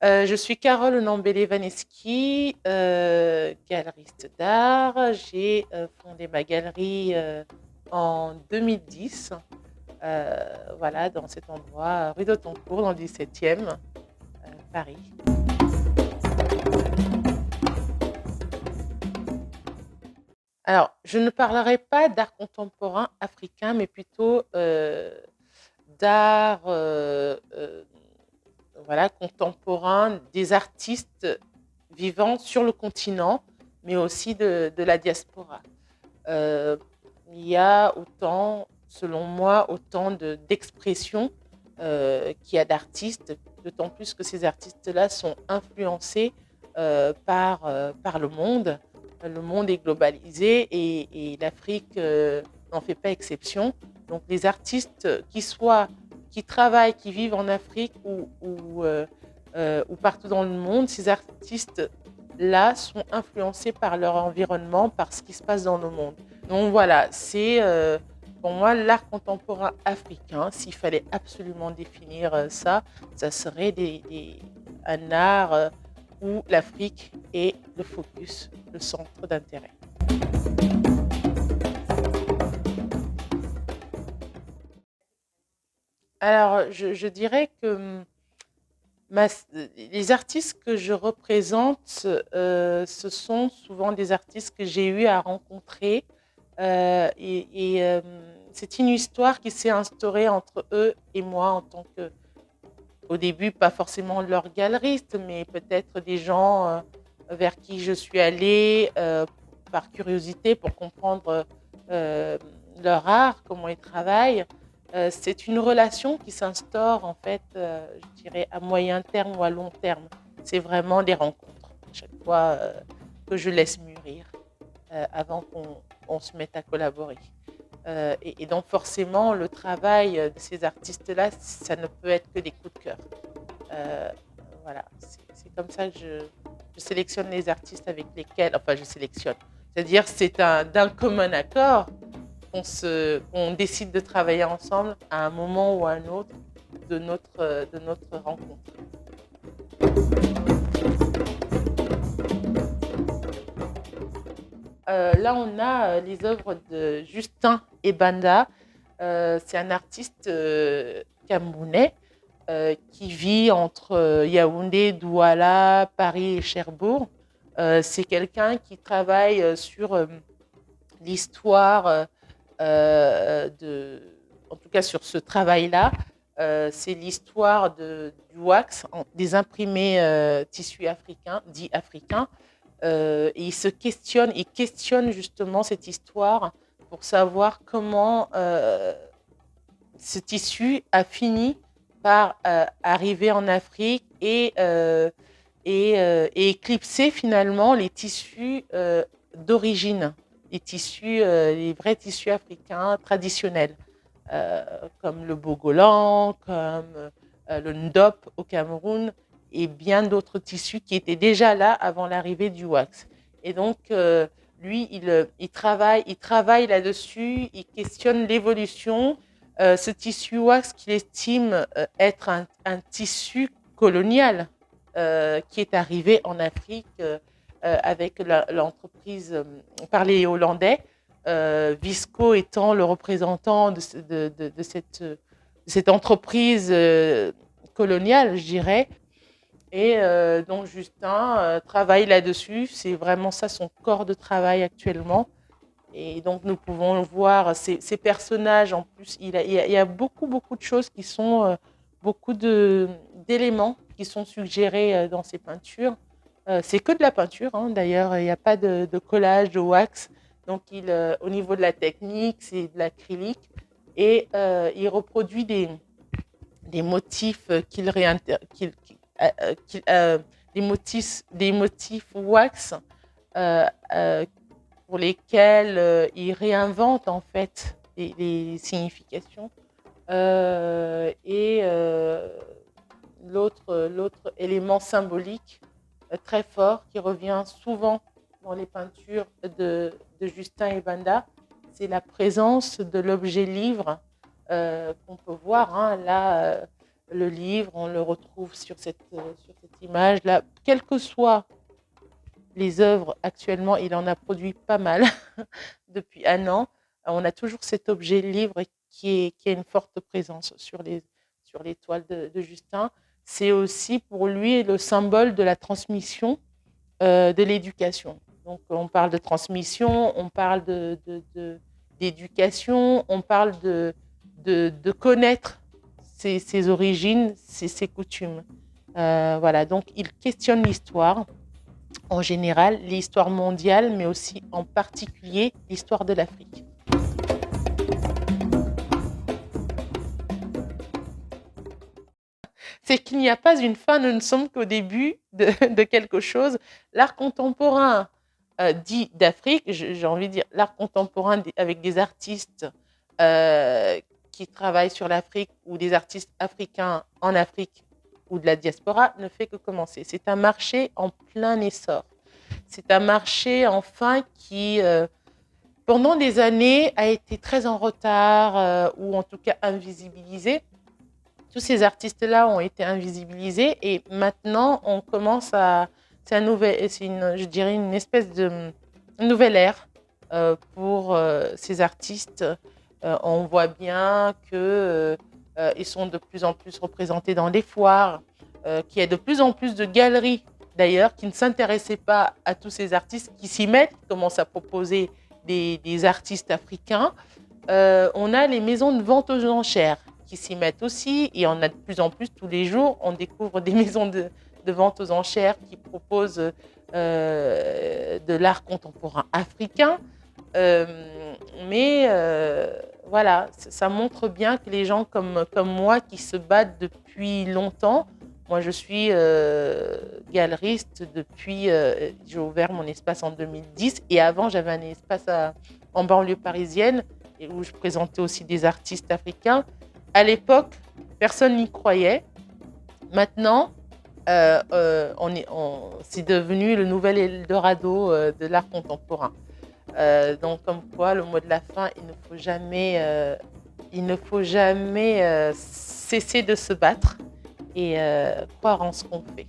Je suis Carole Nambele-Vaneski, galeriste d'art. J'ai fondé ma galerie en 2010, voilà, dans cet endroit, rue d'Autancourt, dans le 17e, Paris. Alors, je ne parlerai pas d'art contemporain africain, mais plutôt d'art voilà, contemporain des artistes vivant sur le continent, mais aussi de la diaspora. Euh, il y a autant, selon moi, autant d'expressions qu'il y a d'artistes, d'autant plus que ces artistes-là sont influencés par le monde. Le monde est globalisé et l'Afrique n'en fait pas exception. Donc les artistes qui travaillent, qui vivent en Afrique ou partout dans le monde, ces artistes-là sont influencés par leur environnement, par ce qui se passe dans le monde. Donc voilà, c'est pour moi l'art contemporain africain. S'il fallait absolument définir ça, ça serait un art où l'Afrique est le focus, le centre d'intérêt. Alors, je dirais que les artistes que je représente, ce sont souvent des artistes que j'ai eu à rencontrer. C'est une histoire qui s'est instaurée entre eux et moi en tant que, au début, pas forcément leur galeriste, mais peut-être des gens vers qui je suis allée par curiosité pour comprendre euh, leur art, comment ils travaillent. C'est une relation qui s'instaure, en fait, je dirais, à moyen terme ou à long terme. C'est vraiment des rencontres, à chaque fois que je laisse mûrir avant qu'on se mette à collaborer. Et donc forcément, le travail de ces artistes-là, ça ne peut être que des coups de cœur. Euh, voilà, c'est comme ça que je sélectionne les artistes avec lesquels, enfin je sélectionne, c'est-à-dire d'un commun accord qu'on décide de travailler ensemble à un moment ou à un autre de notre rencontre. Là, on a les œuvres de Justin Ebanda. C'est un artiste camerounais qui vit entre Yaoundé, Douala, Paris et Cherbourg. C'est quelqu'un qui travaille sur l'histoire en tout cas sur ce travail-là. C'est l'histoire du wax, des imprimés tissus africains, dits africains. Et il questionne justement cette histoire pour savoir comment ce tissu a fini par arriver en Afrique et éclipser finalement les tissus d'origine, les vrais tissus africains traditionnels, comme le bogolan, comme le ndop au Cameroun, et bien d'autres tissus qui étaient déjà là avant l'arrivée du wax. Et donc, lui, il travaille là-dessus, il questionne l'évolution. Ce tissu wax qu'il estime être un tissu colonial qui est arrivé en Afrique avec l'entreprise par les Hollandais, Visco étant le représentant de cette entreprise coloniale, je dirais. Et donc Justin travaille là-dessus, c'est vraiment ça son corps de travail actuellement. Et donc nous pouvons voir ces personnages, en plus, il y a beaucoup, beaucoup de choses qui sont, beaucoup d'éléments qui sont suggérés dans ces peintures. C'est que de la peinture, hein, d'ailleurs, il n'y a pas de collage, de wax. Donc au niveau de la technique, c'est de l'acrylique. Et il reproduit des motifs des motifs wax euh, euh, pour lesquels il réinvente en fait les significations. Et l'autre élément symbolique très fort qui revient souvent dans les peintures de Justin Ebanda, c'est la présence de l'objet livre qu'on peut voir hein, là le livre, on le retrouve sur cette image-là. Quelles que soient les œuvres actuellement, il en a produit pas mal depuis un an. On a toujours cet objet livre qui a une forte présence sur les toiles de Justin. C'est aussi pour lui le symbole de la transmission de l'éducation. Donc on parle de transmission, on parle d'éducation, on parle de connaître ses origines, ses coutumes. Voilà, donc il questionne l'histoire en général, l'histoire mondiale, mais aussi en particulier l'histoire de l'Afrique. C'est qu'il n'y a pas une fin, nous ne sommes qu'au début de quelque chose. L'art contemporain dit d'Afrique, j'ai envie de dire l'art contemporain avec des artistes qui travaillent sur l'Afrique ou des artistes africains en Afrique ou de la diaspora ne fait que commencer. C'est un marché en plein essor. C'est un marché enfin qui, pendant des années, a été très en retard ou en tout cas invisibilisé. Tous ces artistes-là ont été invisibilisés et maintenant on commence à, je dirais une espèce de nouvelle ère pour ces artistes. On voit bien que ils sont de plus en plus représentés dans les foires, qu'il y a de plus en plus de galeries d'ailleurs qui ne s'intéressaient pas à tous ces artistes qui s'y mettent, qui commencent à proposer des artistes africains. On a les maisons de vente aux enchères qui s'y mettent aussi, et on a de plus en plus tous les jours, on découvre des maisons de vente aux enchères qui proposent de l'art contemporain africain. Mais voilà, ça montre bien que les gens comme moi qui se battent depuis longtemps, moi je suis galeriste depuis, j'ai ouvert mon espace en 2010 et avant j'avais un espace en banlieue parisienne et où je présentais aussi des artistes africains. À l'époque, personne n'y croyait. Maintenant, c'est devenu le nouvel Eldorado de l'art contemporain. Donc, comme quoi, le mot de la fin, il ne faut jamais cesser de se battre et croire en ce qu'on fait.